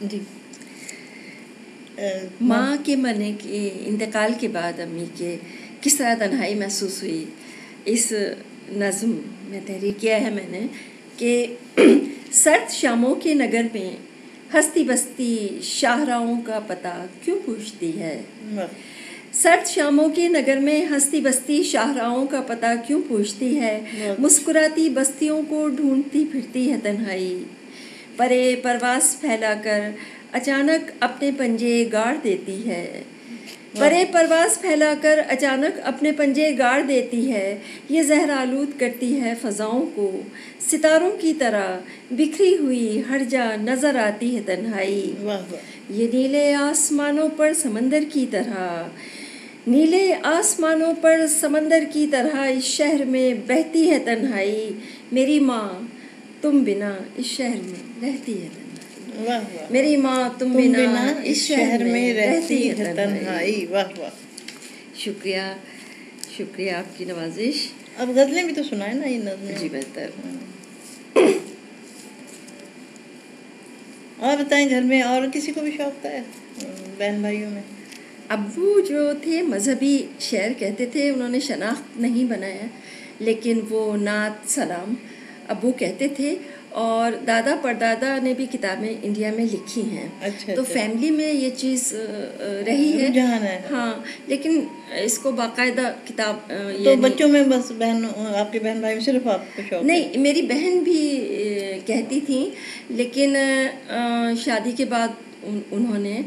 جی ماں کے مرنے کے انتقال کے بعد امی کے کس طرح تنہائی محسوس ہوئی، اس نظم میں تحریر کیا ہے میں نے کہ سرد شاموں کے نگر میں ہستی بستی شاہراہوں کا پتہ کیوں پوچھتی ہے، سرد شاموں کے نگر میں ہستی بستی شاہراہوں کا پتہ کیوں پوچھتی ہے، مسکراتی بستیوں کو ڈھونڈتی پھرتی ہے تنہائی، پرے پرواز پھیلا کر اچانک اپنے پنجے گاڑ دیتی ہے، پرے پرواز پھیلا کر اچانک اپنے پنجے گاڑ دیتی ہے، یہ زہر آلود کرتی ہے فضاؤں کو، ستاروں کی طرح بکھری ہوئی ہر جا نظر آتی ہے تنہائی، یہ نیلے آسمانوں پر سمندر کی طرح، نیلے آسمانوں پر سمندر کی طرح اس شہر میں بہتی ہے تنہائی، میری ماں تم بنا اس شہر میں رہتی ہے تنہائی، میری ماں تم بنا اس شہر میں رہتی ہے تنہائی۔ واہ واہ، شکریہ شکریہ آپ کی نوازش۔ اب غزلیں بھی تو سنائیں نا یہ نظمیں۔ جی بہتر۔ اور بتائیں گھر میں اور کسی کو بھی شوق ہے بہن بھائیوں میں؟ ابو جو تھے مذہبی شعر کہتے تھے، انہوں نے شناخت نہیں بنایا لیکن وہ نعت سلام ابو کہتے تھے، اور دادا پردادا نے بھی کتابیں انڈیا میں لکھی ہیں، تو فیملی میں یہ چیز رہی ہے، ہاں، لیکن اس کو باقاعدہ کتاب تو بچوں میں بس بہن آپ کے بہن بھائی میں صرف آپ کو شوق؟ نہیں، میری بہن بھی کہتی تھیں لیکن شادی کے بعد انہوں نے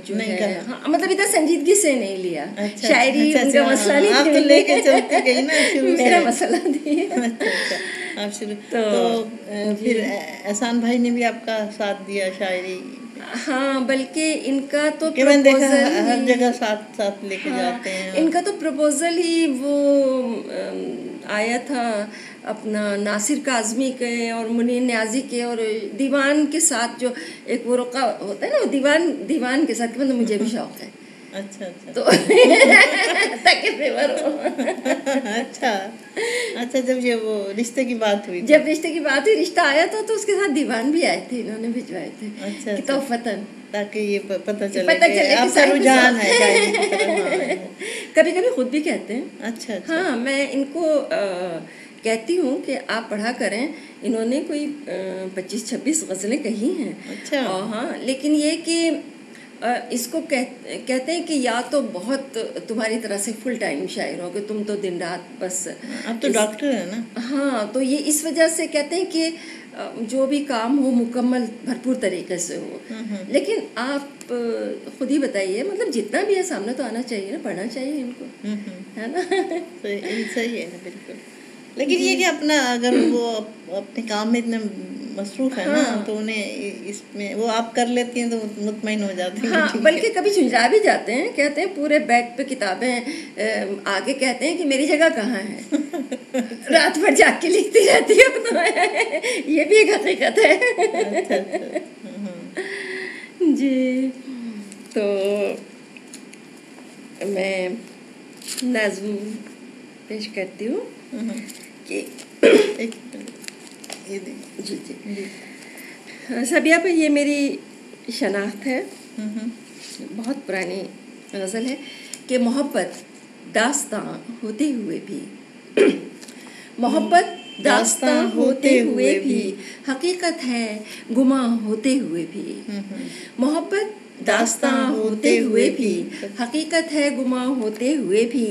جو ہے مطلب اتنا سنجیدگی سے نہیں لیا، شاعری ان کا مسئلہ نہیں، آپ تو لے کے چلتی گئی نا شروع سے، میرا مسئلہ نہیں۔ آپ شروع تو پھر احسان بھائی نے بھی آپ کا ساتھ دیا شاعری؟ ہاں، بلکہ ان کا تو میں دیکھا ہر جگہ ساتھ ساتھ لے کے جاتے ہیں، ان کا تو پروپوزل ہی وہ آیا تھا اپنا ناصر کاظمی کے اور منیر نیازی کے اور دیوان کے ساتھ، جو ایک وہ رقعہ ہوتا ہے نا دیوان کے ساتھ، مطلب مجھے بھی شوق ہے۔ اچھا اچھا، تو تاکہ فیور ہو۔ اچھا اچھا، جب یہ وہ رشتے کی بات ہوئی، جب رشتے کی بات ہوئی، رشتہ آیا تھا تو اس کے ساتھ دیوان بھی آئے تھے، انہوں نے بھجوائے تھے، اچھا، توفتاً، تاکہ یہ پتہ چلے کہ آپ کا رجحان ہے شاعری کی طرف۔ کبھی کبھی خود بھی کہتے ہیں۔ اچھا، ہاں، میں ان کو کہتی ہوں کہ آپ پڑھا کریں، انہوں نے کوئی 25-26 غزلیں کہی ہیں۔ اچھا، ہاں، لیکن یہ کہ اس کو کہتے ہیں کہ یا تو بہت تمہاری طرح سے فل ٹائم شاعر ہو کہ تم تو دن رات بس، آپ تو ڈاکٹر ہیں نا۔ ہاں، تو یہ اس وجہ سے کہتے ہیں کہ جو بھی کام ہو مکمل بھرپور طریقے سے ہو، لیکن آپ خود ہی بتائیے، مطلب جتنا بھی ہے سامنے تو آنا چاہیے نا، پڑھنا چاہیے ان کو، ہے نا؟ صحیح ہے بالکل، لیکن یہ کہ اپنا اگر وہ اپنے کام میں اتنے مصروف ہے نا تو انہیں اس میں وہ آپ کر لیتی ہیں تو مطمئن ہو جاتی ہیں۔ ہاں، بلکہ کبھی جھنجھا بھی جاتے ہیں، کہتے ہیں پورے بیڈ پہ کتابیں آگے، کہتے ہیں کہ میری جگہ کہاں ہے، رات بھر جاگ کے لکھتی رہتی ہے، یہ بھی ایک حقیقت ہے۔ جی، تو میں نظم پیش کرتی ہوں کہ جی جی سبیہ پہ یہ میری شناخت ہے، بہت پرانی غزل ہے کہ محبت داستاں ہوتے ہوئے بھی، محبت داستاں ہوتے ہوئے بھی حقیقت ہے گماں ہوتے ہوئے بھی، محبت داستاں ہوتے ہوئے بھی حقیقت ہے گماں ہوتے ہوئے بھی،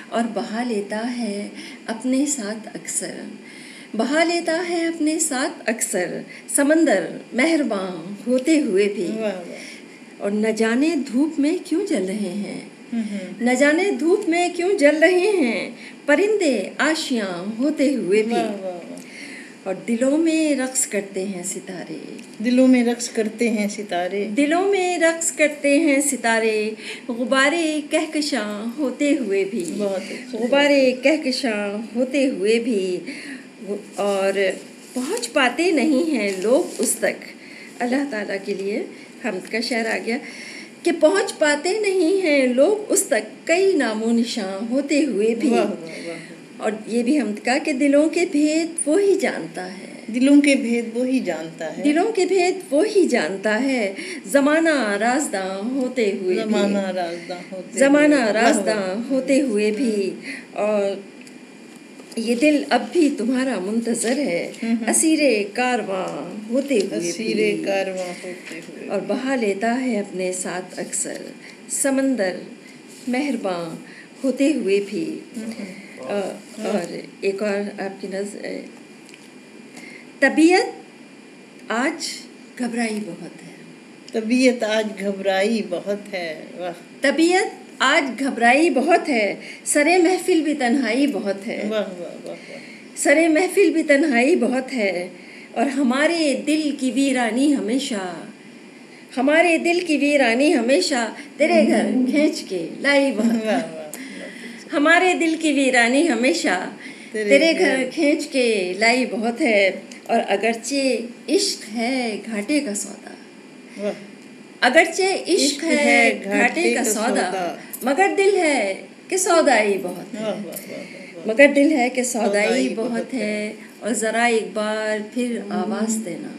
اور بہا لیتا ہے اپنے ساتھ اکثر، بہا لیتا ہے اپنے ساتھ اکثر سمندر مہرباں ہوتے ہوئے بھی، اور نہ جانے دھوپ میں کیوں جل رہے ہیں، نہ جانے دھوپ میں کیوں جل رہے ہیں پرندے آشیاں ہوتے ہوئے بھی، اور دلوں میں رقص کرتے ہیں ستارے، دلوں میں رقص کرتے ہیں ستارے، دلوں میں رقص کرتے ہیں ستارے غبارے کہکشاں ہوتے ہوئے بھی، غبارے کہکشاں ہوتے ہوئے بھی، اور پہنچ پاتے نہیں ہیں لوگ اس تک، اللہ تعالیٰ کے لیے حمد کا شعر آ گیا کہ پہنچ پاتے نہیں ہیں لوگ اس تک کئی نام و نشاں ہوتے ہوئے بھی، اور یہ بھی حمد کا کہ دلوں کے بھید وہی جانتا ہے، دلوں کے بھید وہی جانتا ہے، دلوں کے بھید وہی جانتا ہے، زمانہ رازداں ہوتے ہوئے بھی، زمانہ رازداں ہوتے زمانہ ہوئے، رازداں ہوتے ہوئے بھی، اور یہ دل اب بھی تمہارا منتظر ہے، اسیر کارواں ہوتے ہوئے اسیر بھی، کارواں ہوتے ہوئے، اور بہا لیتا ہے اپنے ساتھ اکثر سمندر مہرباں ہوتے ہوئے بھی۔ اور ایک اور آپ کی نظر، طبیعت آج گھبرائی بہت ہے، طبیعت آج گھبرائی بہت ہے، واہ طبیعت آج گھبرائی بہت ہے، سرے محفل بھی تنہائی بہت ہے، واہ واہ واہ واہ، سرے محفل بھی تنہائی بہت ہے، اور ہمارے دل کی ویرانی ہمیشہ، ہمارے دل کی ویرانی ہمیشہ تیرے گھر کھینچ کے لائی بہت ہے، واہ واہ، ہمارے دل کی ویرانی ہمیشہ تیرے گھر کھینچ کے لائی بہت ہے، اور اگرچہ عشق ہے گھاٹے کا سودا، واہ، اگرچہ عشق ہے گھاٹے کا سودا، مگر دل ہے کہ سودائی بہت ہے، واہ واہ واہ واہ، مگر دل ہے کہ سودائی سودائی بہت بہت ہے، اور ذرا ایک بار پھر آواز دینا،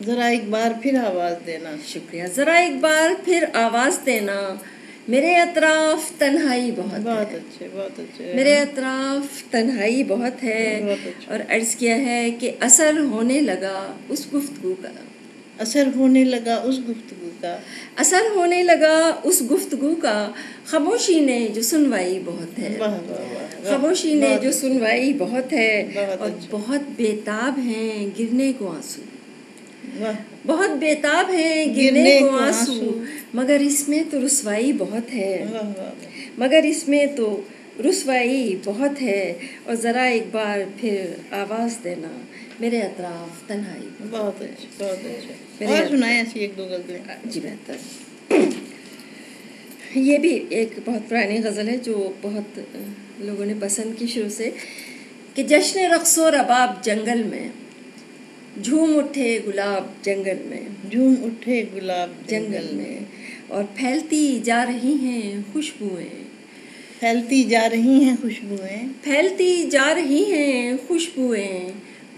ذرا ایک بار پھر آواز دینا، شکریہ، ذرا ایک بار پھر آواز دینا، میرے اطراف تنہائی بہت بہت ہے، اچھے، بہت اچھے، میرے اطراف تنہائی بہت ہے، بہت اچھا، اور عرض کیا ہے کہ اثر ہونے لگا اس گفتگو کا، اثر ہونے لگا اس گفتگو کا، اثر ہونے لگا اس گفتگو کا، خاموشی نے جو سنوائی بہت ہے، واہ واہ واہ واہ، خاموشی نے بہت جو اچھا، سنوائی بہت ہے، بہت اور اچھا، بہت بیتاب ہیں گرنے کو آنسو، واہ، بہت بیتاب ہیں گرنے کو آنسو، مگر اس میں تو رسوائی بہت ہے، واہ واہ واہ، مگر اس میں تو رسوائی بہت ہے، اور ذرا ایک بار پھر آواز دینا، میرے اطراف تنہائی بہت اچھا، بہت اچھا، میرے اور سنائیں ایسی ایک دو غزلیں۔ جی بہتر، یہ بھی ایک بہت پرانی غزل ہے جو بہت لوگوں نے پسند کی شروع سے، کہ جشن رقص و رباب جنگل میں، جھوم اٹھے گلاب جنگل میں، جھوم اٹھے گلاب جنگل میں، اور پھیلتی جا رہی ہیں خوشبوئیں، پھیلتی جا رہی ہیں خوشبوئیں، پھیلتی جا رہی ہیں خوشبوئیں،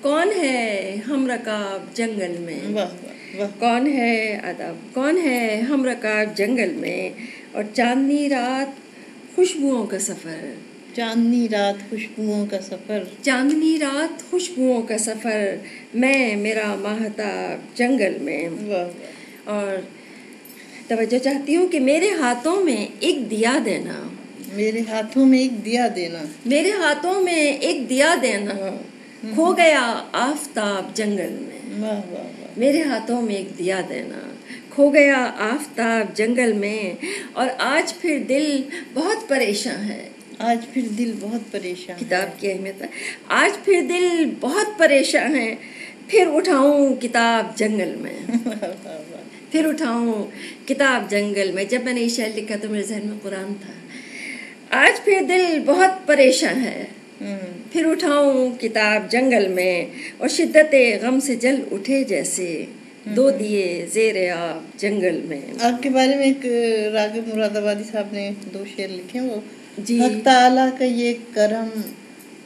کون ہے ہم رکاب جنگل میں، واہ واہ واہ، کون ہے ادب، کون ہے ہم رکاب جنگل میں، اور چاندنی رات خوشبوؤں کا سفر، چاندنی رات خوشبوؤں کا سفر، چاندنی رات خوشبوؤں کا سفر، میں میرا ماہتاب جنگل میں، واہ واہ، اور توجہ چاہتی ہوں کہ میرے ہاتھوں میں ایک دیا دینا، میرے ہاتھوں میں ایک دیا دینا، میرے ہاتھوں میں ایک دیا دینا، کھو گیا آفتاب جنگل میں، واہ واہ واہ، میرے ہاتھوں میں ایک دیا دینا، کھو گیا آفتاب جنگل میں، اور آج پھر دل بہت پریشان ہے، آج پھر دل بہت پریشان ہے، کتاب کی اہمیت ہے، آج پھر دل بہت پریشان ہے، پھر اٹھاؤں کتاب جنگل میں، واہ واہ واہ، پھر اٹھاؤں کتاب جنگل میں۔ جب میں نے یہ شعر لکھا تو میرے ذہن میں قرآن تھا، آج پھر دل بہت پریشان ہے، پھر اٹھاؤں کتاب جنگل میں، اور شدت غم سے جل اٹھے جیسے دو دیے زیر آب جنگل میں۔ آپ کے بارے میں ایک راغب مراد آبادی صاحب نے دو شعر لکھے ہیں، وہ جی، حق تعالیٰ کا یہ کرم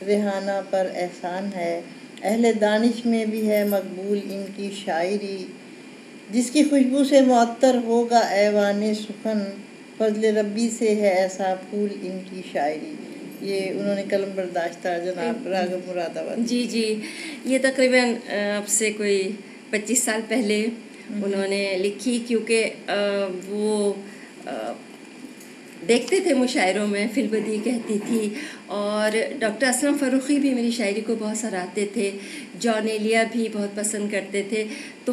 ریحانہ پر احسان ہے، اہل دانش میں بھی ہے مقبول ان کی شاعری، جس کی خوشبو سے معطر ہوگا ایوان سخن، فضل ربی سے ہے ایسا پھول ان کی شاعری۔ یہ انہوں نے قلم برداشت تھا جناب راغب مراد آبادی۔ جی جی، یہ تقریباً اب سے کوئی 25 سال پہلے انہوں نے لکھی، کیونکہ وہ دیکھتے تھے مشاعروں میں، فی البدیہہ کہتی تھی، اور ڈاکٹر اسلم فروخی بھی میری شاعری کو بہت سراہتے تھے، جان ایلیا بھی بہت پسند کرتے تھے، تو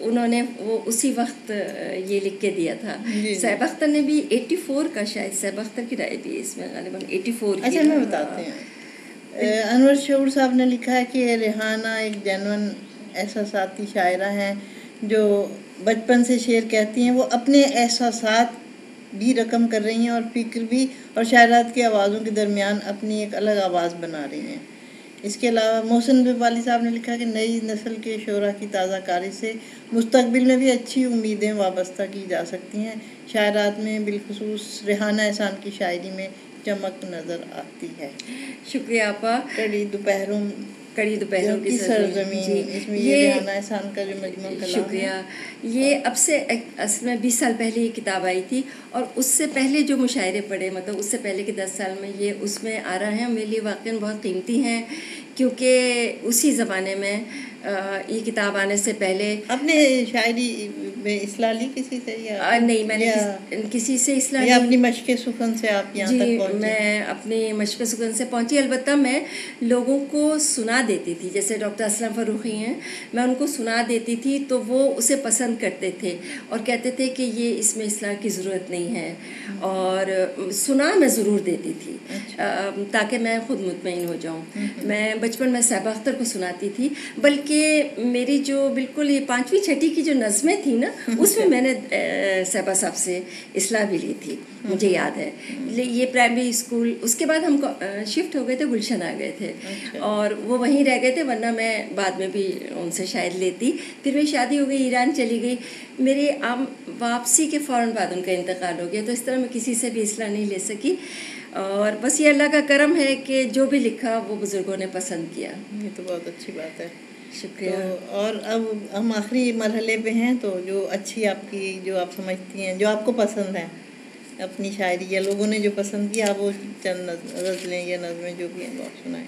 انہوں نے اسی وقت یہ لکھ کے دیا تھا۔ صاحب اختر نے بھی 84 کا، شاید صاحب اختر کی رائے بھی اس میں غالباً 84 کی۔ اچھا میں بتاتے ہیں، انور شعور صاحب نے لکھا ہے کہ ریحانہ ایک جینون احساساتی شاعرہ ہیں جو بچپن سے شعر کہتی ہیں، وہ اپنے احساسات بھی رقم کر رہی ہیں اور فکر بھی، اور شاعرات کی آوازوں کے درمیان اپنی ایک الگ آواز بنا رہی ہیں۔ اس کے علاوہ محسن بھوپالی صاحب نے لکھا کہ نئی نسل کے شعراء کی تازہ کاری سے مستقبل میں بھی اچھی امیدیں وابستہ کی جا سکتی ہیں، شاعرات میں بالخصوص ریحانہ احسان کی شاعری میں چمک نظر آتی ہے۔ شکریہ آپا۔ کڑی دوپہروں کڑی دوپہروں کی سرزمین، اس میں یہ ریحانہ احسان کا جو مجموعہ کلام ہے. شکریہ. یہ اب سے اصل میں 20 سال پہلے یہ کتاب آئی تھی، اور اس سے پہلے جو مشاعرے پڑھے، مطلب اس سے پہلے کے 10 سال میں یہ اس میں آ رہا ہے. میرے لیے واقعاً بہت قیمتی ہیں، کیونکہ اسی زمانے میں یہ کتاب آنے سے پہلے اپنے شاعری میں اصلاح لی کسی سے یا نہیں، میں نے کسی سے اصلاح یا نہیں. اپنی مشق سخن سے آپ یہاں تک پہنچی؟ میں اپنی مشق سخن سے پہنچی. البتہ میں لوگوں کو سنا دیتی تھی، جیسے ڈاکٹر اسلم فروخی ہیں، میں ان کو سنا دیتی تھی تو وہ اسے پسند کرتے تھے اور کہتے تھے کہ یہ اس میں اصلاح کی ضرورت نہیں ہے، اور سنا میں ضرور دیتی تھی تاکہ میں خود مطمئن ہو جاؤں. میں بچپن میں صاحبہ اختر کو سناتی تھی، بلکہ میری جو بالکل یہ 5ویں 6ٹھی کی جو نظمیں تھیں نا، اس میں نے صاحبہ صاحب سے اصلاح بھی لی تھی، مجھے یاد ہے. یہ پرائمری اسکول، اس کے بعد ہم شفٹ ہو گئے تھے، گلشن آ گئے تھے، اور وہ وہیں رہ گئے تھے، ورنہ میں بعد میں بھی ان سے شاید لیتی. پھر میری شادی ہو گئی، ایران چلی گئی. میری واپسی کے فوراً بعد ان کا انتقال ہو گیا، تو اس طرح میں کسی سے بھی اصلاح نہیں لے سکی. اور بس یہ اللہ کا کرم ہے کہ جو بھی لکھا وہ بزرگوں نے پسند کیا. یہ تو بہت اچھی بات ہے. شکریہ. تو اور اب ہم آخری مرحلے پہ ہیں، تو جو اچھی آپ کی، جو آپ سمجھتی ہیں، جو آپ کو پسند ہے اپنی شاعری، یا لوگوں نے جو پسند کیا، آپ وہ چند غزلیں یا نظمیں جو بھی ہیں وہ آپ سنائیں.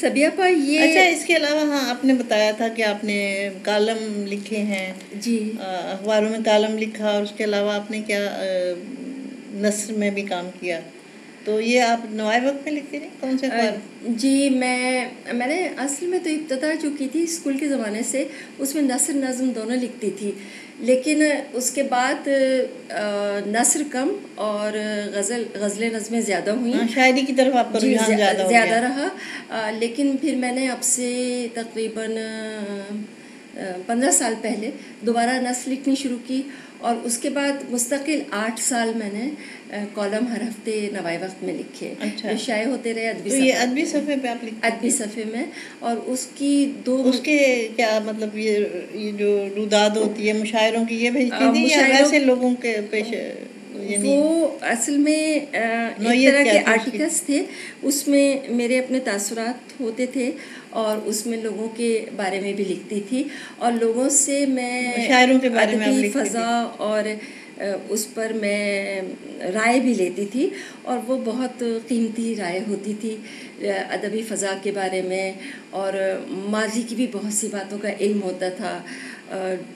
صبیہ پا، یہ اچھا، اس کے علاوہ ہاں آپ نے بتایا تھا کہ آپ نے کالم لکھے ہیں، جی اخباروں میں کالم لکھا، اور اس کے علاوہ آپ نے کیا نثر میں بھی کام کیا. تو یہ آپ نوائے وقت میں لکھتے رہے، کون سے اخبار؟ جی میں نے اصل میں تو ابتدا جو کی تھی اسکول کے زمانے سے، اس میں نثر نظم دونوں لکھتی تھی، لیکن اس کے بعد نثر کم اور غزلیں نظمیں زیادہ ہوئیں. شاعری کی طرف آپ کا رجحان زیادہ رہا. لیکن پھر میں نے اب سے تقریباً 15 سال پہلے دوبارہ نثر لکھنی شروع کی، اور اس کے بعد مستقل 8 سال میں نے کالم ہر ہفتے نوائے وقت میں لکھے، جو شائع ہوتے رہے ادبی صفحے پہ آپ لکھتے؟ ادبی صفحے میں. اور اس کی اس کے کیا مطلب، یہ جو روداد ہوتی ہے مشاعروں کی، یہ بھیجتی تھی یا ویسے لوگوں کے پیش؟ وہ اصل میں ایک طرح کے آرٹیکلس تھے، اس میں میرے اپنے تاثرات ہوتے تھے، اور اس میں لوگوں کے بارے میں بھی لکھتی تھی، اور لوگوں سے میں شاعروں کے بارے میں ادبی فضا اور اس پر میں رائے بھی لیتی تھی، اور وہ بہت قیمتی رائے ہوتی تھی ادبی فضا کے بارے میں، اور ماضی کی بھی بہت سی باتوں کا علم ہوتا تھا.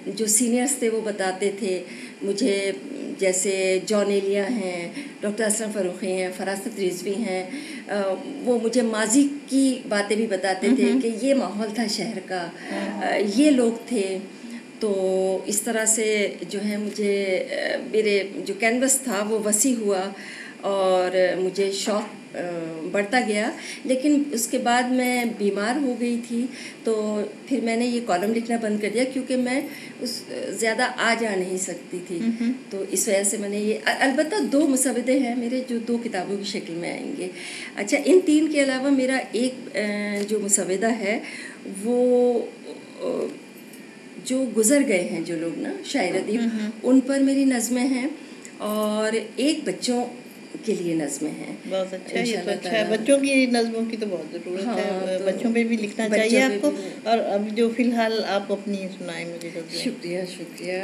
جو سینئرس تھے وہ بتاتے تھے مجھے، جیسے جان ایلیا ہیں، ڈاکٹر اسلم فروخی ہیں، فراست رضوی ہیں، وہ مجھے ماضی کی باتیں بھی بتاتے تھے کہ یہ ماحول تھا شہر کا، یہ لوگ تھے. تو اس طرح سے جو ہے مجھے میرے جو کینوس تھا وہ وسیع ہوا، اور مجھے شوق بڑھتا گیا. لیکن اس کے بعد میں بیمار ہو گئی تھی، تو پھر میں نے یہ کالم لکھنا بند کر دیا، کیونکہ میں زیادہ آ جا نہیں سکتی تھی. تو اس وجہ سے میں نے یہ، البتہ 2 مسودے ہیں میرے جو 2 کتابوں کی شکل میں آئیں گے. اچھا، ان 3 کے علاوہ میرا ایک جو مسودہ ہے، وہ جو گزر گئے ہیں جو لوگ نا شاعر ادیب، ان پر میری نظمیں ہیں، اور ایک بچوں کے لیے نظمیں ہیں. بہت اچھا، یہ تو اچھا ہے. بچوں کی نظموں کی تو بہت ضرورت ہے، بچوں پہ بھی لکھنا چاہیے آپ کو. اور اب جو فی الحال آپ اپنی سنائیں مجھے. شکریہ.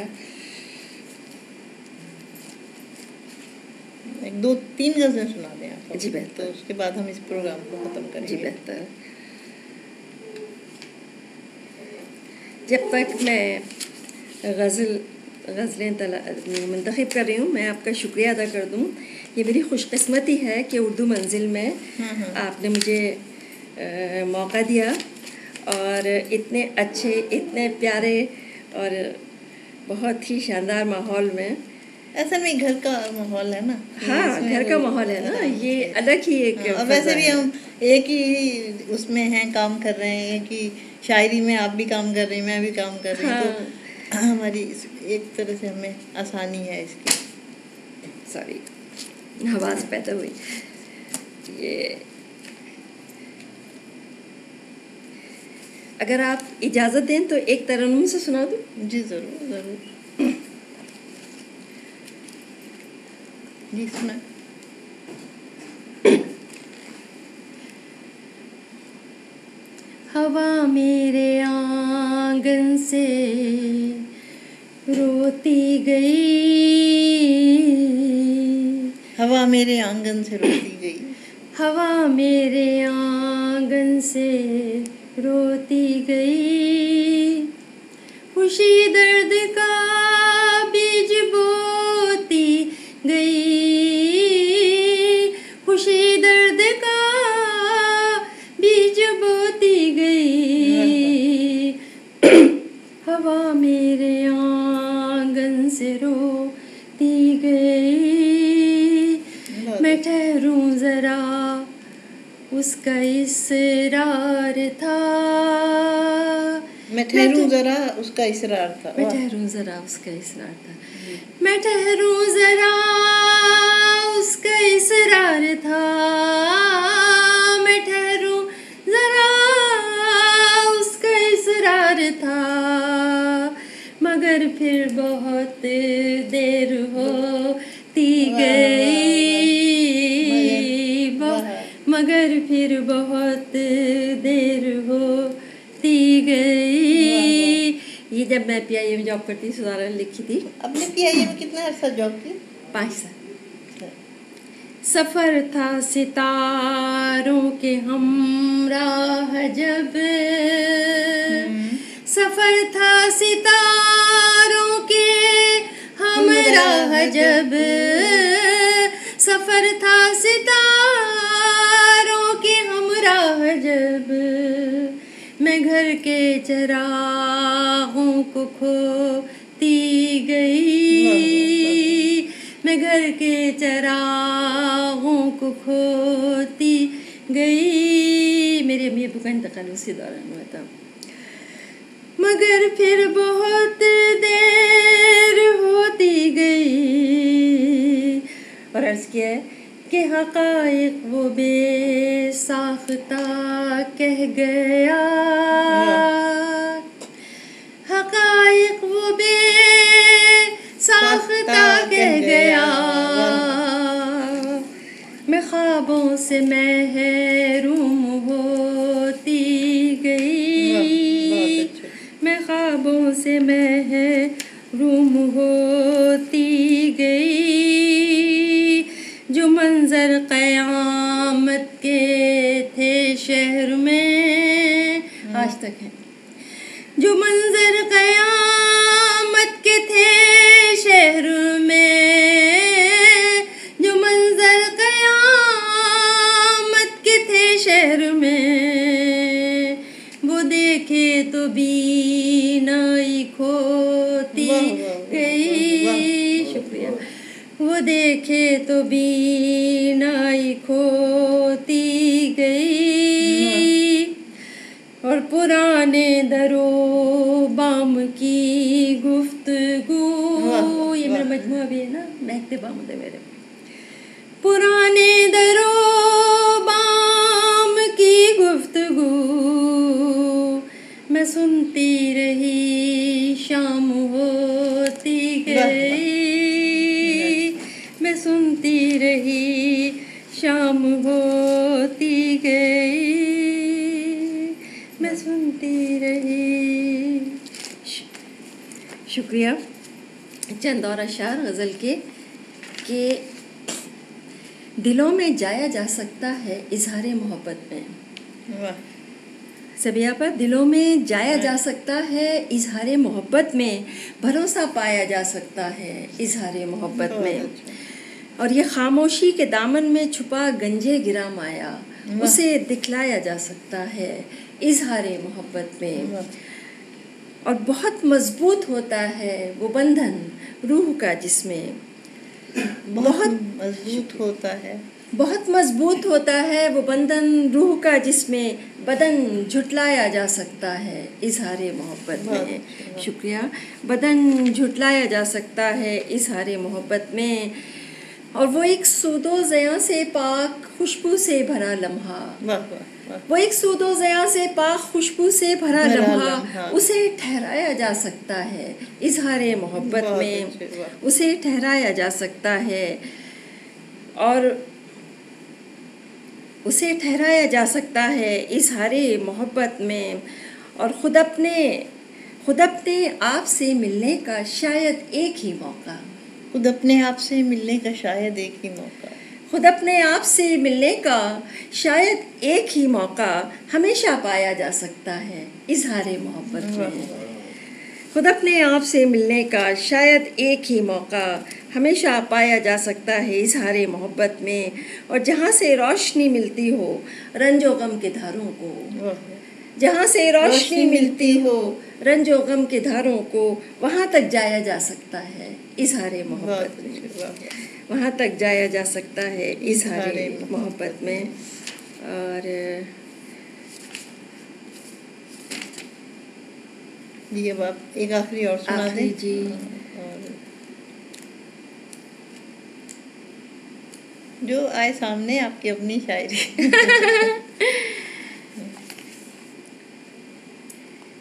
2-3 غزلیں سنا دیں آپ. جی بہتر. تو اس کے بعد ہم اس پروگرام کو ختم کریں گے. جی بہتر. جب تک میں غزلیں منتخب کر رہی ہوں، میں آپ کا شکریہ ادا کر دوں. یہ میری خوش قسمتی ہے کہ اردو منزل میں آپ نے مجھے موقع دیا، اور اتنے اچھے، اتنے پیارے اور بہت ہی شاندار ماحول میں. اصل میں گھر کا ماحول ہے نا. ہاں، گھر کا ماحول ہے نا، یہ الگ ہی ایک. اور ویسے بھی ہم ایک ہی اس میں ہیں، کام کر رہے ہیں، ایک ہی شاعری میں آپ بھی کام کر رہی ہیں، میں بھی کام کر رہی ہوں. تو ہماری ایک طرح سے ہمیں آسانی ہے اس کی. سوری، آواز پیدا ہوئی. یہ اگر آپ اجازت دیں تو ایک ترنم سے سنا دوں. جی ضرور. جی سنا. ہوا میرے آنگن سے روتی گئی، ہوا میرے آنگن سے روتی گئی، ہوا میرے آنگن سے روتی گئی، خوشی درد کا بیج بوتی گئی، خوشی درد کا بیج بوتی گئی، ہوا میرے آنگن سے روتی گئی، میں ٹھہروں ذرا اس کا اصرار تھا، میں ٹھہروں ذرا اس کا اصرار تھا، میں ٹھہروں ذرا اس کا اصرار تھا، میں ٹھہروں ذرا اس کا اصرار تھا، میں ٹھہروں ذرا اس کا اصرار تھا، مگر پھر بہت دیر ہوتی گئی، مگر پھر بہت دیر ہوتی گئی۔ یہ جب میں پی آئی اے میں جاب کرتی سدھارا نے لکھی تھی۔ اپنے پی آئی اے میں کتنا عرصہ جاب کی؟ 5 سال۔ سفر تھا ستاروں کے ہمراہ جب، سفر تھا ستاروں کے ہمراہ جب، سفر تھا ستاروں کے ہمراہ جب، میں گھر کے چراغوں کو کھوتی گئی، میں گھر کے چراغوں کو کھوتی گئی، میرے امی ابو کا انتقال اسی دوران ہوا تھا، مگر پھر بہت دیر ہوتی گئی، اور عرض کیا ہے کہ حقائق وہ بے ساختہ کہہ گیا، حقائق وہ بے ساختہ کہہ گیا، میں خوابوں سے محروم ہوتی گئی، میں خوابوں سے محروم ہوتی گئی، جو منظر قیامت کے تھے شہر میں، آج تک ہے، جو منظر قیامت کے تھے شہر میں، جو منظر قیامت کے تھے شہر میں، وہ دیکھے تو بینائی کھوتی گئی، شکریہ، وہ دیکھے تو بینائی کھوتی گئی، اور پرانے درو بام کی گفتگو، یہ میرا مجموعہ بھی ہے نا، مہکتے بام ہوتے میرے، پرانے درو بام کی گفتگو میں سنتی رہی، شام ہوتی گئی، میں سنتی رہی، شام ہوتی گئی، میں سنتی رہی۔ شکریہ۔ چند اور اشعار غزل کے کہ دلوں میں جایا جا سکتا ہے اظہار محبت میں، سبیہ پر دلوں میں جایا جا سکتا ہے اظہار محبت میں، بھروسہ پایا جا سکتا ہے اظہار محبت میں، اور یہ خاموشی کے دامن میں چھپا گنجے گرا مایا، اسے دکھلایا جا سکتا ہے اظہار محبت میں، اور بہت مضبوط ہوتا ہے وہ بندھن روح کا جس میں، بہت مضبوط ہوتا ہے، بہت مضبوط ہوتا ہے وہ بندھن روح کا جس میں، بدن جھٹلایا جا سکتا ہے اظہار محبت میں، شکریہ، بدن جھٹلایا جا سکتا ہے اظہار محبت میں، اور وہ ایک سود و زیاں سے پاک خوشبو سے بھرا لمحہ، وہ ایک سود و زیاں سے پاک خوشبو سے بھرا لمحہ، اسے ٹھہرایا جا سکتا ہے اظہار محبت میں، اسے ٹھہرایا جا سکتا ہے، اور اسے ٹھہرایا جا سکتا ہے اظہار محبت میں، اور خود اپنے آپ سے ملنے کا شاید ایک ہی موقع، خود اپنے آپ سے ملنے کا شاید ایک ہی موقع، خود اپنے آپ سے ملنے کا شاید ایک ہی موقع ہمیشہ پایا جا سکتا ہے اظہار محبت میں۔ خود اپنے آپ سے ملنے کا شاید ایک ہی موقع ہمیشہ پایا جا سکتا ہے اظہار محبت میں، اور جہاں سے روشنی ملتی ہو رنج و غم کے دھاروں کو، جہاں سے روشنی ملتی ہو رنج و غم کے دھاروں کو، وہاں تک جایا جا سکتا ہے اظہار محبت میں، وہاں تک جایا جا سکتا ہے اظہار محبت میں۔ اور جی اب آپ ایک آخری اور سنا دیں۔ جی، جو آئے سامنے آپ کی اپنی شاعری۔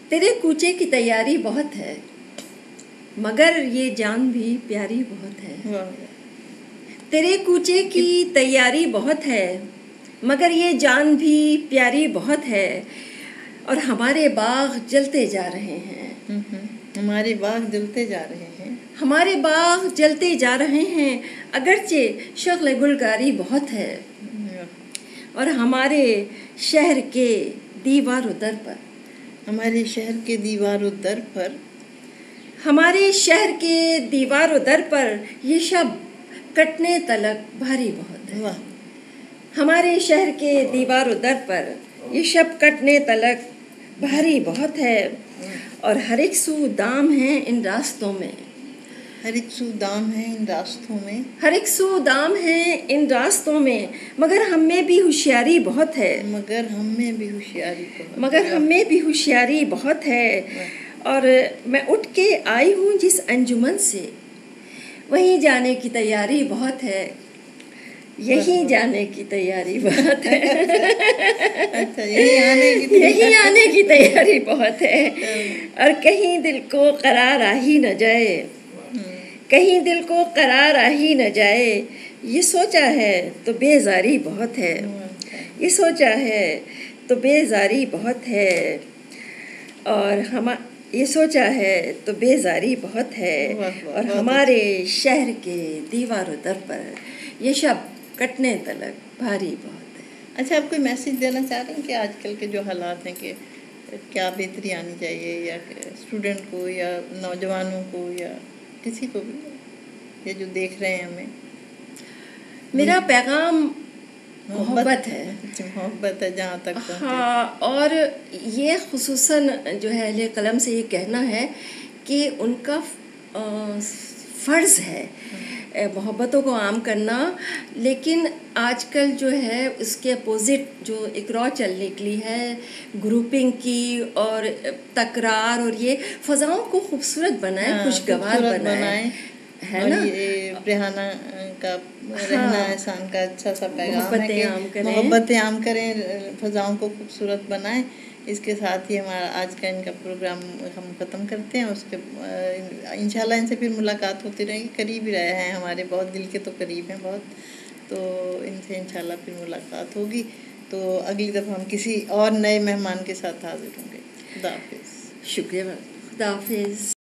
تیرے کوچے کی تیاری بہت ہے مگر یہ جان بھی پیاری بہت ہے، تیرے کوچے کی تیاری بہت ہے مگر یہ جان بھی پیاری بہت ہے، اور ہمارے باغ جلتے جا رہے ہیں، ہمارے باغ جلتے جا رہے ہیں، ہمارے باغ جلتے جا رہے ہیں، اگرچہ شغل گلگاری بہت ہے، اور ہمارے شہر کے دیوار و در پر، ہمارے شہر کے دیوار و در پر، ہمارے شہر کے دیوار و در پر یہ شب کٹنے تلک بھاری بہت ہے، ہمارے شہر کے دیوار و در پر یہ شب کٹنے تلک بھاری بہت ہے، اور ہر ایک سو دام ہے ان راستوں میں، ہر ایک سو دام ہے ان راستوں میں، ہر ایک سو دام ہے ان راستوں میں، مگر ہم میں بھی ہوشیاری بہت ہے، مگر ہم میں بھی ہوشیاری بہت، مگر ہم میں بھی ہوشیاری بہت ہے، اور میں اٹھ کے آئی ہوں جس انجمن سے وہیں جانے کی تیاری بہت ہے، یہیں جانے کی تیاری بہت ہے، اچھا یہیں آنے کی تیاری بہت ہے، اور کہیں دل کو قرار آ ہی نہ جائے، کہیں دل کو قرار آ ہی نہ جائے، یہ سوچا ہے تو بیزاری بہت ہے، یہ سوچا ہے تو بیزاری بہت ہے، اور یہ سوچا ہے تو بیزاری بہت ہے، اور ہمارے شہر کے دیوار و در پر یہ شب کٹنے تلک بھاری بہت ہے۔ اچھا، آپ کوئی میسیج دینا چاہ رہے ہیں کہ آج کل کے جو حالات ہیں کہ کیا بہتری آنی چاہیے، یا اسٹوڈنٹ کو یا نوجوانوں کو یا کسی کو بھی، یہ جو دیکھ رہے ہیں ہمیں؟ میرا پیغام محبت ہے، محبت ہے جہاں تک پہنچے۔ ہاں، اور یہ خصوصاً جو ہے اہل قلم سے یہ کہنا ہے کہ ان کا فرض ہے محبتوں کو عام کرنا، لیکن آج کل جو ہے اس کے اپوزٹ جو ایک رو چل نکلی ہے گروپنگ کی اور تکرار، اور یہ فضاؤں کو خوبصورت بنائے، خوشگوار بنائے، ہے نا، ریحانہ کا رہنا احسان کا اچھا سا پیغام ہے کہ محبتیں عام کریں، فضاؤں کو خوبصورت بنائیں۔ اس کے ساتھ ہی ہمارا آج کا ان کا پروگرام ہم ختم کرتے ہیں، اس کے انشاءاللہ ان سے پھر ملاقات ہوتی رہے گی، قریب ہی رہے ہیں ہمارے، بہت دل کے تو قریب ہیں بہت، تو ان سے انشاءاللہ پھر ملاقات ہوگی، تو اگلی دفعہ ہم کسی اور نئے مہمان کے ساتھ حاضر ہوں گے۔ خدا حافظ۔ شکریہ، خدا حافظ۔